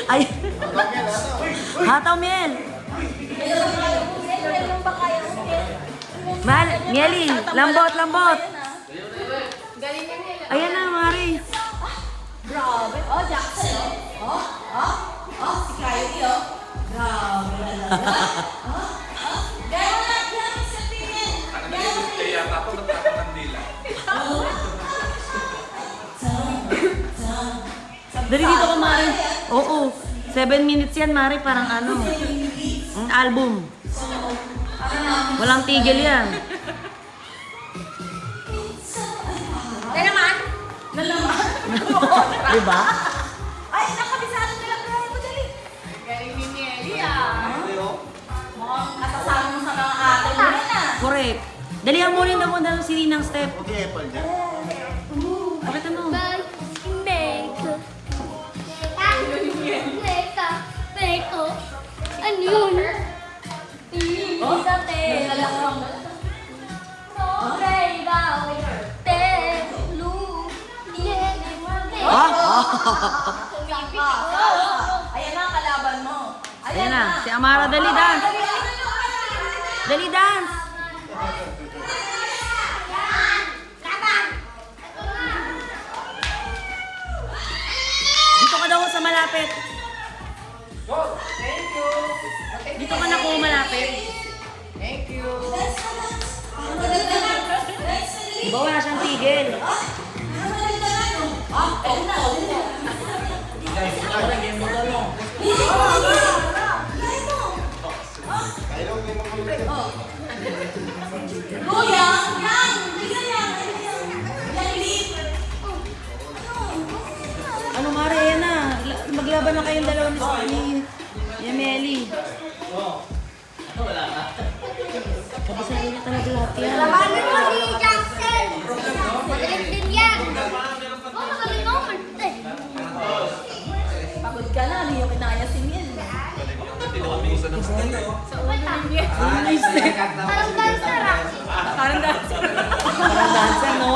Ay. Hataw, Miel. Mahal, Mieli, lambot, lambot. Ayan na, Mari. Grabe. Oh, Jackson. Oh, si Kylie, oh. Grabe talaga. Gano'n lang yan sa tingin. Kaya ako nagkakaroon nila. Dali dito ka, Mari. Oo. 7 minutes yan, Mari. Parang ano. Ang album. Walang tigil yan. Nalaman? Nalaman? Diba? Ay, nakabisado nila. Grabe mo, dali. Galing ni Nelly, ah. Mukhang kasasama mo sa mga ate mo yan, ah. Correct. Dalihan mo rin daw mo daw si Ninang step. Okay, Apple niya. Bakit ano? Ano yun? Oh, dati. Nalalang mo. Ayan na, kalaban mo. Ayan na. Si Amara, dali dance. Dali dance. Dito ka daw sa malapit. Dito ka na ko malapit. Diba wala siyang tigil? Ano Mare, yan na. Maglaban na kayong dalawa ni Yameli. Kabisahin niya talaga lahat yan. Labanan mo si Jackson! Magaling din yan! Oh, magaling ako, Marte. Pagod ka na, ano yung kinaya si Miel? Parang dancer ah! Parang dancer. Parang dancer, no?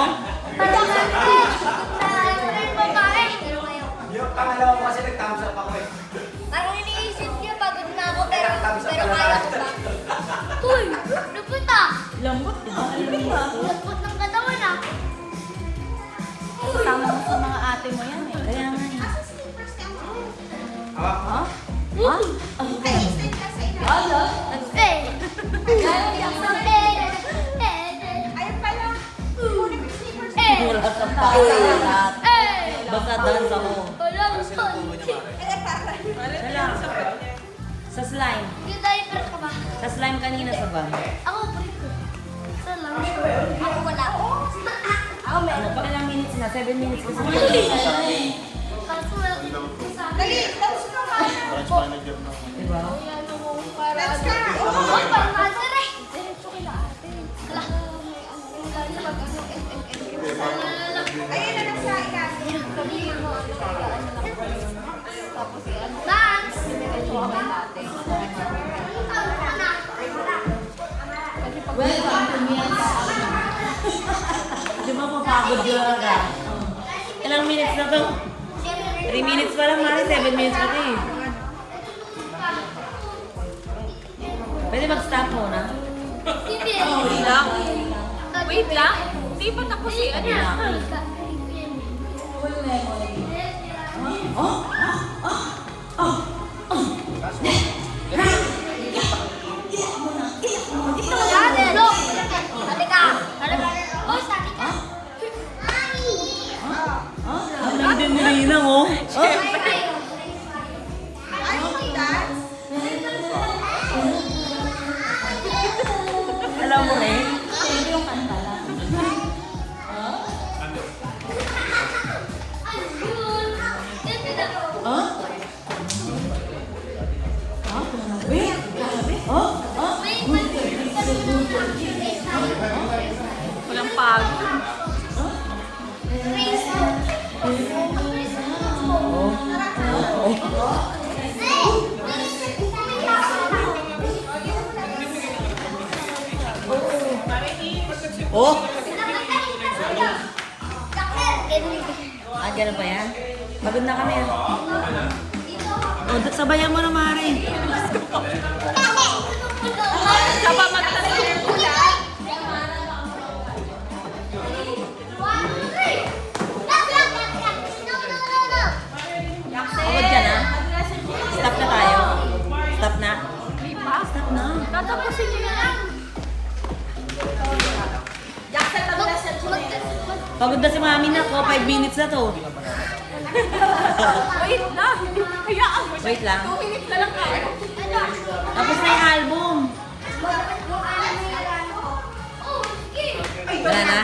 Parang dancer! Parang babae! Pero ngayon, Yung pangalawa ko kasi nag-thumbs up ako eh. parang iniisip niya, pagod na ako, pero kaya ko pa. Uy! Lupit ah! Lambot, di ba? Lambot ba? Lupit ng katawan ah! Kasama mo sa mga ate mo yan eh. Kaya nga eh. Hawak mo. Wala. Eh! Ayun pala! Eh! Wala sa lahat. Eh! Basta dance ako. Walang Wala. Sa slime. Yung diaper ka ba? Sa slime kanina sa van. Ako, break ko. Sa lang. Ako wala. Ako Ano meron. pa ilang minutes na? 7 minutes kasi. Kaso wala. Dali, tapos na ka. Branch manager na. Diba? Let's go! Oh, parang cancer eh! Diretso kila ate. Ala. Ayun na lang sa ilalim. Dance! Welcome to Miel's. Di ba papagod yun ka? Ilang minutes na to? 3 minutes pa lang, Mari. 7 minutes pa to eh. Pwede mag-stop muna? Hindi. Wait lang. Wait lang. Hindi pa tapos eh. Ano na? Look! Halika! Halika! Oh, sabi ka! Ang din ni Rina, oh. Alam mo eh. Ayun! sabayan mo na, Mare. Siya pa magtasin ko yan. Pagod ka na? Stop na tayo. Stop na. Stop na. Tatapusin niyo na lang. Jackson, mag-lesson ko na yan. Pagod na si Mami na ko. 5 minutes na to. Wait lang. Hayaan mo siya. Wait lang. 2 minutes na lang tayo. Tapos na yung album. Wala na?